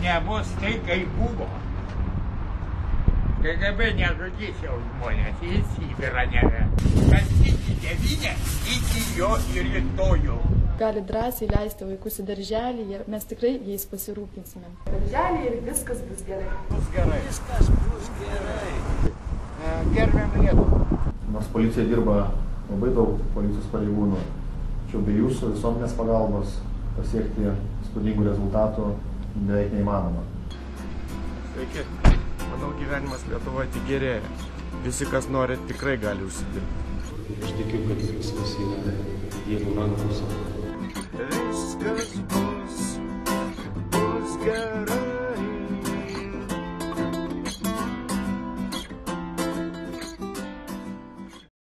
Nebus tai, kaip buvo. KGB nežudys jau žmonės, į Sibirą neveš. Kas iki tėvynę, iki jo ir rytojų. Gali drąsiai leisti vaikus į darželį, mes tikrai jais pasirūpinsime. Darželį ir viskas bus gerai. Bus gerai. Viskas bus gerai. Gerbiam Lietuvą. Nors policija dirba labai daug policijos pareigūnų, tačiau be jūsų visuomenės pagalbos pasiekti įspūdingų rezultatų beveik neįmanoma. Sveiki. Manau, gyvenimas Lietuvoje tik gerėja. Visi, kas nori, tikrai gali užsidirbti. Aš tikiu, kad viskas yra Dievo rankose. Viskas bus gerai.